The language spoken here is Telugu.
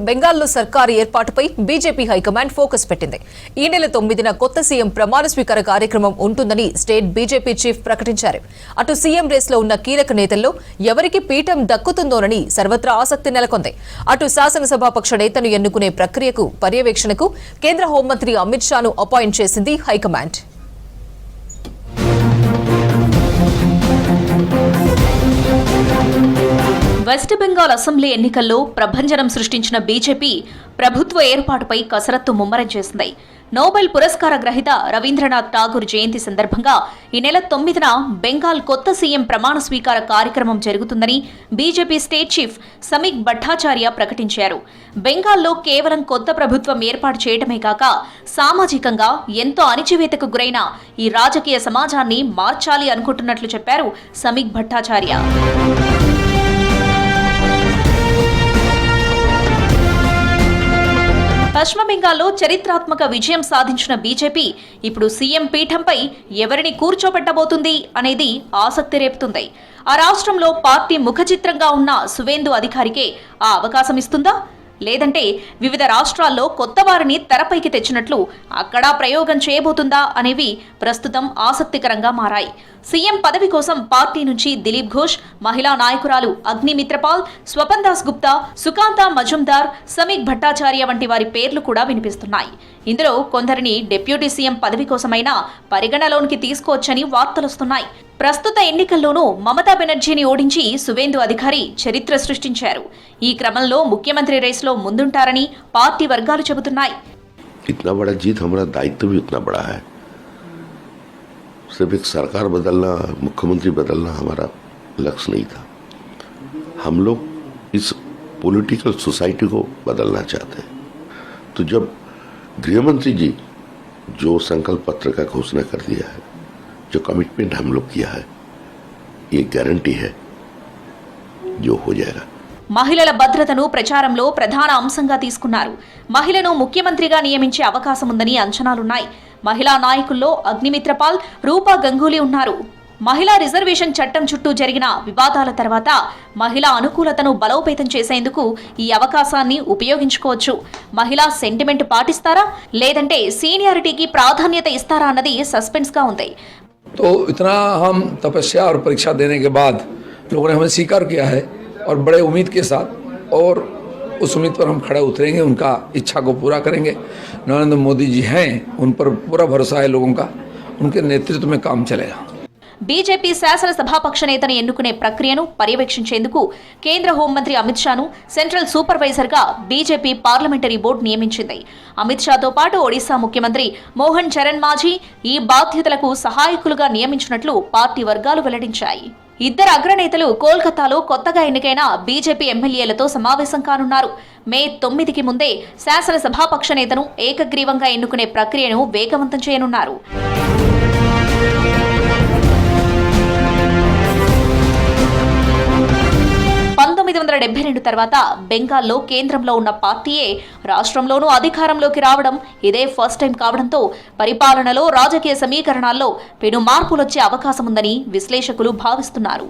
బెంగాల్లో సర్కారు ఏర్పాటుపై బీజేపీ హైకమాండ్ ఫోకస్ పెట్టింది. ఈ నెల 9న కొత్త సీఎం ప్రమాణ స్వీకార కార్యక్రమం ఉంటుందని స్టేట్ బీజేపీ చీఫ్ ప్రకటించారు. అటు సీఎం రేస్లో ఉన్న కీలక నేతల్లో ఎవరికి పీఠం దక్కుతుందోనని సర్వత్రా ఆసక్తి నెలకొంది. అటు శాసనసభాపక్ష నేతను ఎన్నుకునే ప్రక్రియకు పర్యవేక్షణకు కేంద్ర హోంమంత్రి అమిత్ షాను అపాయింట్ చేసింది హైకమాండ్. వెస్ట్ బెంగాల్ అసెంబ్లీ ఎన్నికల్లో ప్రభంజనం సృష్టించిన బీజేపీ ప్రభుత్వ ఏర్పాటుపై కసరత్తు ముమ్మరం చేసింది. నోబెల్ పురస్కార గ్రహీత రవీంద్రనాథ్ ఠాగూర్ జయంతి సందర్భంగా ఈ నెల 9న బెంగాల్ కొత్త సీఎం ప్రమాణ స్వీకార కార్యక్రమం జరుగుతుందని బీజేపీ స్టేట్ చీఫ్ సమీక్ భట్టాచార్య ప్రకటించారు. బెంగాల్లో కేవలం కొత్త ప్రభుత్వం ఏర్పాటు చేయడమే కాక సామాజికంగా ఎంతో అణిచివేతకు గురైన ఈ రాజకీయ సమాజాన్ని మార్చాలి అనుకుంటున్నట్లు చెప్పారు సమీక్ భట్టాచార్య. పశ్చిమ బెంగాల్లో చరిత్రాత్మక విజయం సాధించిన బీజేపీ ఇప్పుడు సీఎం పీఠంపై ఎవరిని కూర్చోబెట్టబోతుంది అనేది ఆసక్తి రేపుతుంది. ఆ రాష్ట్రంలో పార్టీ ముఖచిత్రంగా ఉన్న సువేందు అధికారికే ఆ అవకాశం ఇస్తుందా, లేదంటే వివిధ రాష్ట్రాల్లో కొత్త వారిని తెరపైకి తెచ్చినట్లు అక్కడా ప్రయోగం చేయబోతుందా అనేవి ప్రస్తుతం ఆసక్తికరంగా మారాయి. సీఎం పదవి కోసం పార్టీ నుంచి దిలీప్ ఘోష్, మహిళా నాయకురాలు అగ్నిమిత్రపాల్, స్వపన్ దాస్ గుప్తా, సుకాంత మజుందార్, సమీక్ భట్టాచార్య వంటి వారి పేర్లు కూడా వినిపిస్తున్నాయి. ఇందులో కొందరిని డిప్యూటీ సీఎం పదవి కోసమైనా పరిగణలోనికి తీసుకోవచ్చని వార్తలొస్తున్నాయి. ప్రస్తుత ఎన్నికల్లోనూ మమతా బెనర్జీని ఓడించి సువేందు అధికారి చరిత్ర సృష్టించారు. ఈ క్రమంలో ముఖ్యమంత్రి రేస్లో ముందుంటారని పార్టీ వర్గాలు చెబుతున్నాయి. इतना बड़ा जीत हमारा दायित्व भी उतना बड़ा है. सिर्फ एक सरकार बदलना, मुख्यमंत्री बदलना हमारा लक्ष्य नहीं था. हम लोग इस पॉलिटिकल सोसाइटी को बदलना चाहते हैं. तो जब गृहमंत्री जी जो संकल्प पत्र का घोषणा कर दिया है, जो कमिटमेंट हम लोग किया है, ये गारंटी है जो हो जाएगा. మహిళల భద్రతను ప్రచారంలో ప్రధాన అంశంగా తీసుకున్నారు. మహిళను ముఖ్యమంత్రిగా నియమించే అవకాశం ఉందని అంచనాలున్నాయి. మహిళా నాయకుల్లో అగ్నిమిత్రపాల్, రూపా గంగూలీ ఉన్నారు. మహిళా రిజర్వేషన్ చట్టం చుట్టూ జరిగిన వివాదాల తర్వాత మహిళా అనుకూలతను బలోపేతం చేసేందుకు ఈ అవకాశాన్ని ఉపయోగించుకోవచ్చు. మహిళా సెంటిమెంట్ పాటిస్తారా, లేదంటే సీనియారిటీకి ప్రాధాన్యత ఇస్తారా అన్నది సస్పెన్స్ గా ఉంది. तो इतना हम तपस्या और परीक्षा देने के बाद लोगों ने हमें स्वीकार किया है और बड़े उम्मीद के साथ, और उस उम्मीद पर हम खड़े उतरेंगे, उनका इच्छा को पूरा करेंगे. नरेंद्र मोदी जी हैं, उन पर पूरा भरोसा है लोगों का, उनके नेतृत्व में काम चलेगा. బీజేపీ శాసనసభాపక్ష నేతను ఎన్నుకునే ప్రక్రియను పర్యవేక్షించేందుకు కేంద్ర హోంమంత్రి అమిత్ షాను సెంట్రల్ సూపర్వైజర్గా బీజేపీ పార్లమెంటరీ బోర్డు నియమించింది. అమిత్ షాతో పాటు ఒడిశా ముఖ్యమంత్రి మోహన్ చరణ్ మాఝీ ఈ బాధ్యతలకు సహాయకులుగా నియమించినట్లు పార్టీ వర్గాలు వెల్లడించాయి. ఇద్దరు అగ్రనేతలు కోల్కతాలో కొత్తగా ఎన్నికైన బీజేపీ ఎమ్మెల్యేలతో సమావేశం కానున్నారు. మే 9కి ముందే శాసనసభాపక్ష నేతను ఏకగ్రీవంగా ఎన్నుకునే ప్రక్రియను వేగవంతం చేయనున్నారు. 1972 తర్వాత బెంగాల్లో కేంద్రంలో ఉన్న పార్టీయే రాష్ట్రంలోనూ అధికారంలోకి రావడం ఇదే ఫస్ట్ టైం కావడంతో పరిపాలనలో, రాజకీయ సమీకరణాల్లో పెను మార్పులొచ్చే అవకాశం ఉందని విశ్లేషకులు భావిస్తున్నారు.